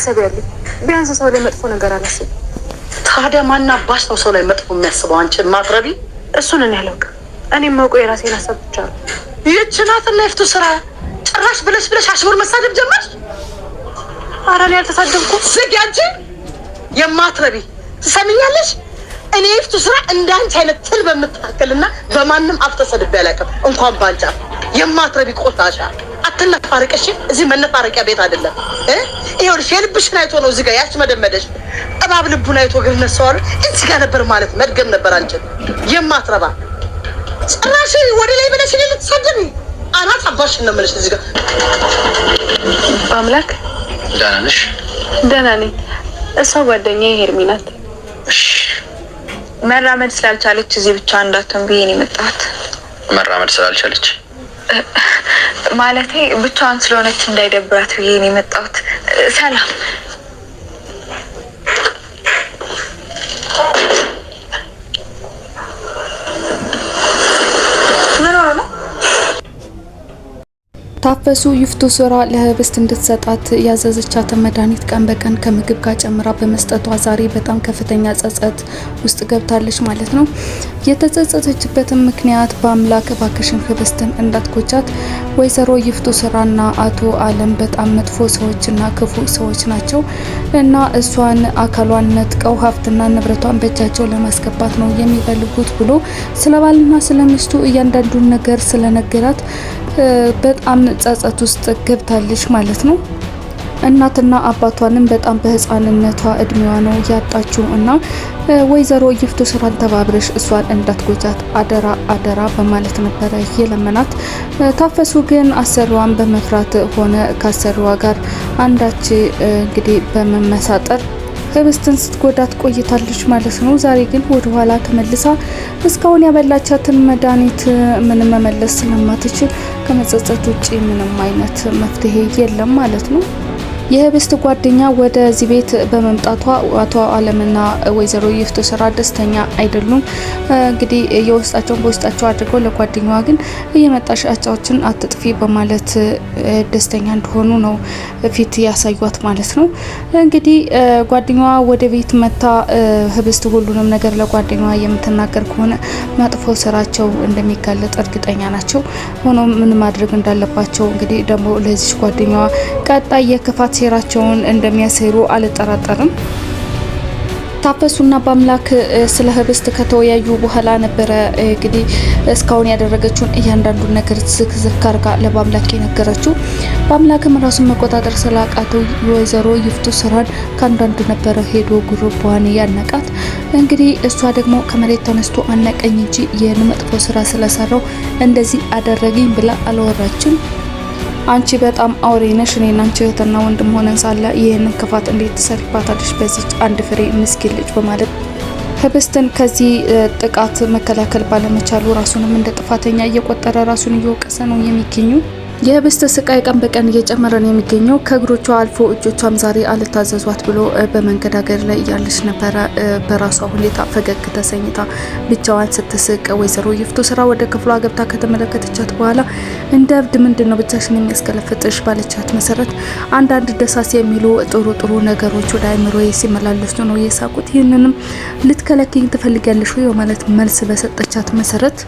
ታሰቢያለሽ? ቢያንስ ሰው ላይ መጥፎ ነገር አላስብም። ታዲያ ማን አባሽ ነው ሰው ላይ መጥፎ የሚያስበው? አንቺ ማትረቢ። እሱን እኔ አላውቅም። እኔ የማውቀው የራሴን ሀሳብ ብቻ ነው። ይህች ናትና የፍቱ ስራ ጭራሽ ብለሽ አሽሙር መሳደብ ጀመርሽ። ኧረ እኔ አልተሳደብኩም። ዝጊ አንቺ የማትረቢ ትሰሚኛለሽ? እኔ የፍቱ ስራ እንዳንቺ አይነት ትል በምትታከልና በማንም አፍ ተሰድቤ አላውቅም። እንኳን ባንጫ የማትረቢ ቆሻሻ አትነፋረቀሽ። እዚህ መነፋረቂያ ቤት አይደለም። ይኸውልሽ የልብሽን አይቶ ነው እዚህ ጋር ያስመደመደሽ። እባብ ልቡን አይቶ ግን ነሰዋሉ እዚህ ጋር ነበር ማለት መድገም ነበር። አንቺ የማትረባ ጭራሽ ወደ ላይ ብለሽ ልትሰደቢ አናት አባሽን ነው የምልሽ። እዚህ ጋር አምላክ ደህና ነሽ? ደህና ነኝ። እሷ ጓደኛዬ ሄርሚ ናት። እሺ መራመድ ስላልቻለች እዚህ ብቻ እንዳትሆን ብዬ ነው የመጣሁት። መራመድ ስላልቻለች ማለቴ ብቻዋን ስለሆነች እንዳይደብራት ብዬ ነው የመጣሁት። ሰላም ታፈሱ ይፍቱ ስራ ለህብስት እንድትሰጣት ያዘዘቻትን መድኃኒት ቀን በቀን ከምግብ ጋር ጨምራ በመስጠቷ ዛሬ በጣም ከፍተኛ ጸጸት ውስጥ ገብታለች ማለት ነው። የተጸጸተችበትን ምክንያት በአምላክ እባክሽን ህብስትን እንዳትጎጃት፣ ወይዘሮ ይፍቱ ስራና አቶ አለም በጣም መጥፎ ሰዎችና ክፉ ሰዎች ናቸው እና እሷን አካሏን ነጥቀው ሀብትና ንብረቷን በእጃቸው ለማስገባት ነው የሚፈልጉት ብሎ ስለባልና ስለሚስቱ እያንዳንዱን ነገር ስለነገራት በጣም ጸጸት ውስጥ ገብታለች ማለት ነው። እናትና አባቷንም በጣም በህፃንነቷ እድሜዋ ነው ያጣችው እና ወይዘሮ ይፍቱ ስራን ተባብረሽ እሷን እንዳትጎጃት አደራ አደራ በማለት ነበረ የለመናት። ታፈሱ ግን አሰሪዋን በመፍራት ሆነ ካሰሪዋ ጋር አንዳች እንግዲህ በመመሳጠር ህብስትን ስትጎዳት ቆይታለች ማለት ነው። ዛሬ ግን ወደ ኋላ ተመልሳ እስካሁን ያበላቻትን መድኃኒት ምንም መመለስ ስለማትችል ከመጸጸት ውጪ ምንም አይነት መፍትሄ የለም ማለት ነው። የህብስት ጓደኛ ወደዚህ ቤት በመምጣቷ አቶ አለምና ወይዘሮ ይፍቱ ስራ ደስተኛ አይደሉም። እንግዲህ የውስጣቸውን በውስጣቸው አድርገው ለጓደኛዋ ግን እየመጣሽ አጫዎችን አትጥፊ በማለት ደስተኛ እንደሆኑ ነው ፊት ያሳዩት ማለት ነው። እንግዲህ ጓደኛዋ ወደ ቤት መታ ህብስት ሁሉንም ነገር ለጓደኛዋ የምትናገር ከሆነ መጥፎ ስራቸው እንደሚጋለጥ እርግጠኛ ናቸው። ሆኖም ምን ማድረግ እንዳለባቸው እንግዲህ ደግሞ ለዚህ ጓደኛዋ ቀጣይ የክፋት ሴራቸውን እንደሚያሰሩ አልጠራጠርም። ታፈሱና በአምላክ ስለ ህብስት ከተወያዩ በኋላ ነበረ እንግዲህ እስካሁን ያደረገችውን እያንዳንዱን ነገር ዝክዝክ አርጋ ለባምላክ የነገረችው። በአምላክም ራሱን መቆጣጠር ስላቃተው ወይዘሮ ይፍቱ ስራን ከአንዳንዱ ነበረ ሄዶ ጉርቧን ያነቃት። እንግዲህ እሷ ደግሞ ከመሬት ተነስቶ አነቀኝ እንጂ ይህን መጥፎ ስራ ስለሰራው እንደዚህ አደረገኝ ብላ አልወራችም። አንቺ በጣም አውሬ ነሽ፣ እኔና አንቺ እህትና ወንድም ሆነን ሳለ ይህንን ክፋት እንዴት ትሰሪባታለሽ በዚች አንድ ፍሬ ምስኪን ልጅ በማለት ህብስትን ከዚህ ጥቃት መከላከል ባለመቻሉ ራሱንም እንደ ጥፋተኛ እየቆጠረ ራሱን እየወቀሰ ነው የሚገኙ። የህብስት ስቃይ ቀን በቀን እየጨመረ ነው የሚገኘው። ከእግሮቿ አልፎ እጆቿም ዛሬ አልታዘዟት ብሎ በመንገዳገር ላይ እያለች ነበረ በራሷ ሁኔታ ፈገግ ተሰኝታ ብቻዋን ስትስቅ። ወይዘሮ ይፍቱ ስራ ወደ ክፍሏ ገብታ ከተመለከተቻት በኋላ እንደ እብድ ምንድን ነው ብቻሽን የሚያስከለፍጥሽ ባለቻት መሰረት አንዳንድ ደሳስ የሚሉ ጥሩ ነገሮች ወደ አይምሮዬ ሲመላለሱ ነው የሳቁት። ይህንንም ልትከለክኝ ትፈልጊያለሽ ወይ ማለት መልስ በሰጠቻት መሰረት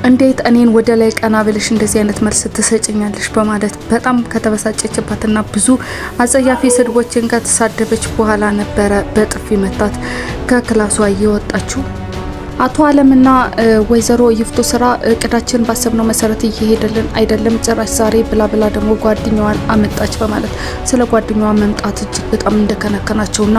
እንዴት እኔን ወደ ላይ ቀና ብለሽ እንደዚህ አይነት መልስ ትሰጭኛለሽ በማለት በጣም ከተበሳጨችባትና ብዙ አጸያፊ ስድቦችን ከተሳደበች በኋላ ነበረ በጥፊ መታት ከክላሷ እየወጣችው። አቶ አለምና ወይዘሮ ይፍቱ ስራ እቅዳችን ባሰብነው መሰረት እየሄደልን አይደለም፣ ጭራሽ ዛሬ ብላ ደግሞ ጓደኛዋን አመጣች በማለት ስለ ጓደኛዋ መምጣት እጅግ በጣም እንደከነከናቸውና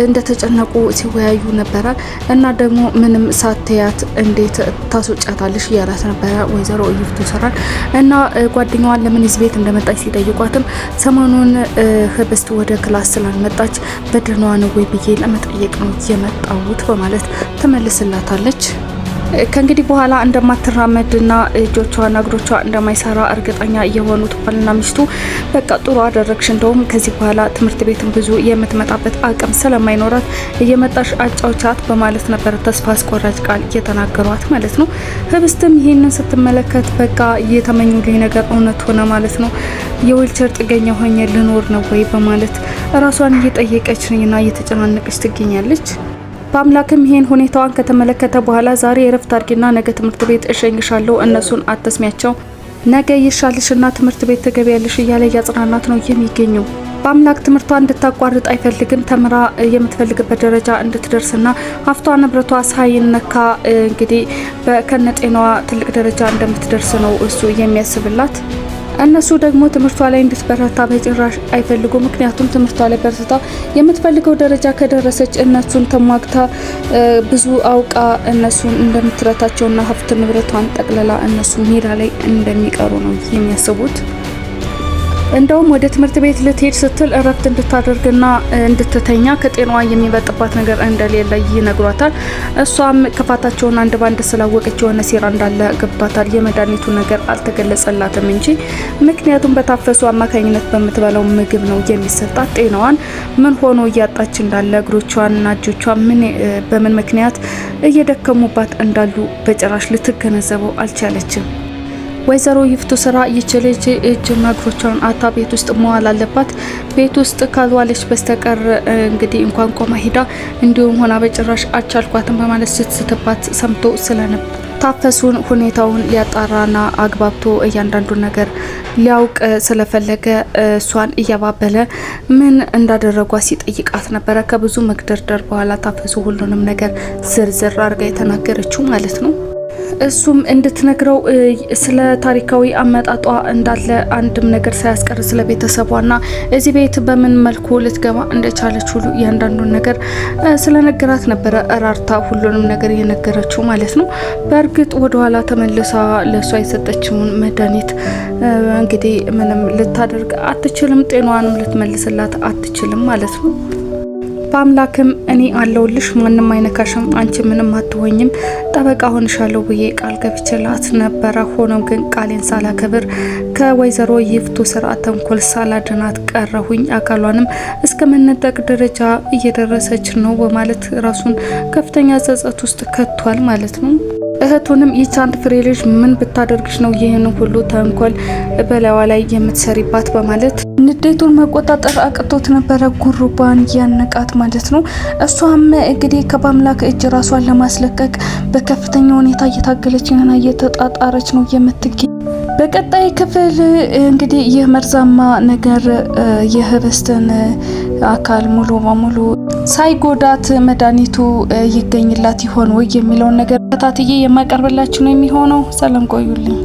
እንደተጨነቁ ሲወያዩ ነበረ። እና ደግሞ ምንም ሳትያት እንዴት ታስወጫታለሽ እያላት ነበረ ወይዘሮ ይፍቱ ስራን። እና ጓደኛዋን ለምን እዚህ ቤት እንደመጣች ሲጠይቋትም ሰሞኑን ህብስት ወደ ክላስ ስላልመጣች በደህናዋ ነው ወይ ብዬ ለመጠየቅ ነው የመጣሁት በማለት ተመልስላት ታለች። ከእንግዲህ በኋላ እንደማትራመድና እጆቿና እግሮቿ እንደማይሰራ እርግጠኛ የሆኑት ባልና ሚስቱ በቃ ጥሩ አደረግሽ፣ እንደውም ከዚህ በኋላ ትምህርት ቤትን ብዙ የምትመጣበት አቅም ስለማይኖራት እየመጣሽ አጫውቻት በማለት ነበር ተስፋ አስቆራጭ ቃል እየተናገሯት ማለት ነው። ህብስትም ይህንን ስትመለከት በቃ የተመኙልኝ ነገር እውነት ሆነ ማለት ነው፣ የዊልቸር ጥገኛ ሆኜ ልኖር ነው ወይ በማለት ራሷን እየጠየቀችና እየተጨናነቀች ትገኛለች። በአምላክም ይሄን ሁኔታዋን ከተመለከተ በኋላ ዛሬ የረፍት አድርጊና ነገ ትምህርት ቤት እሸኝሻለሁ፣ እነሱን አትስሚያቸው፣ ነገ ይሻልሽና ትምህርት ቤት ትገቢያለሽ እያለ እያጽናናት ነው የሚገኘው። በአምላክ ትምህርቷ እንድታቋርጥ አይፈልግም። ተምራ የምትፈልግበት ደረጃ እንድትደርስና ሀብቷ ንብረቷ ሳይነካ እንግዲህ በከነጤናዋ ትልቅ ደረጃ እንደምትደርስ ነው እሱ የሚያስብላት። እነሱ ደግሞ ትምህርቷ ላይ እንድትበረታ በጭራሽ አይፈልጉም። ምክንያቱም ትምህርቷ ላይ በርታ የምትፈልገው ደረጃ ከደረሰች እነሱን ተሟግታ ብዙ አውቃ እነሱን እንደምትረታቸውና ሀብት ንብረቷን ጠቅለላ እነሱ ሜዳ ላይ እንደሚቀሩ ነው የሚያስቡት። እንደውም ወደ ትምህርት ቤት ልትሄድ ስትል እረፍት እንድታደርግና እንድትተኛ ከጤናዋ የሚበጥባት ነገር እንደሌለ ይነግሯታል። እሷም ክፋታቸውን አንድ ባንድ ስላወቀች የሆነ ሴራ እንዳለ ገብቷታል። የመድኃኒቱ ነገር አልተገለጸላትም እንጂ ምክንያቱም በታፈሱ አማካኝነት በምትበላው ምግብ ነው የሚሰጣት። ጤናዋን ምን ሆኖ እያጣች እንዳለ እግሮቿንና እጆቿ በምን ምክንያት እየደከሙባት እንዳሉ በጭራሽ ልትገነዘበው አልቻለችም። ወይዘሮ ይፍቱ ስራ ይችልጅ እጅና እግሮቿን አታ ቤት ውስጥ መዋል አለባት። ቤት ውስጥ ካልዋለች በስተቀር እንግዲህ እንኳን ቆማ ሄዳ እንዲሁም ሆና በጭራሽ አልቻልኳትም በማለት ስትባት ሰምቶ ስለነበር ታፈሱን ሁኔታውን ሊያጣራና አግባብቶ እያንዳንዱን ነገር ሊያውቅ ስለፈለገ እሷን እያባበለ ምን እንዳደረጓ ሲጠይቃት ነበረ። ከብዙ መግደርደር በኋላ ታፈሱ ሁሉንም ነገር ዝርዝር አድርጋ የተናገረችው ማለት ነው። እሱም እንድትነግረው ስለ ታሪካዊ አመጣጧ እንዳለ አንድም ነገር ሳያስቀር ስለ ቤተሰቧና እዚህ ቤት በምን መልኩ ልትገባ እንደቻለች ሁሉ እያንዳንዱን ነገር ስለነገራት ነበረ። እራርታ ሁሉንም ነገር የነገረችው ማለት ነው። በእርግጥ ወደኋላ ተመልሳ ለሷ የሰጠችውን መድኃኒት እንግዲህ ምንም ልታደርግ አትችልም፣ ጤናዋንም ልትመልስላት አትችልም ማለት ነው። በአምላክም እኔ አለውልሽ፣ ማንም አይነካሽም፣ አንቺ ምንም አትሆኝም፣ ጠበቃ ሆንሻለሁ ብዬ ቃል ገብቼላት ነበረ። ሆኖም ግን ቃሌን ሳላከብር ከወይዘሮ ይፍቱ ስርዓት ተንኮል ሳላድናት ቀረሁኝ፣ አካሏንም እስከ መነጠቅ ደረጃ እየደረሰች ነው በማለት ራሱን ከፍተኛ ጸጸት ውስጥ ከቷል ማለት ነው። እህቱንም ይህች አንድ ፍሬ ልጅ ምን ብታደርግሽ ነው ይህን ሁሉ ተንኮል በላዋ ላይ የምትሰሪባት በማለት ንዴቱን መቆጣጠር አቅቶት ነበረ። ጉሩባን ያነቃት ማለት ነው። እሷም እንግዲህ ከባምላክ እጅ ራሷን ለማስለቀቅ በከፍተኛ ሁኔታ እየታገለችና እየተጣጣረች ነው የምትገኝ። በቀጣይ ክፍል እንግዲህ ይህ መርዛማ ነገር የህብስትን አካል ሙሉ በሙሉ ሳይጎዳት መድኃኒቱ ይገኝላት ይሆን ወይ የሚለውን ነገር ታትዬ የማቀርብላችሁ ነው የሚሆነው። ሰላም ቆዩልኝ።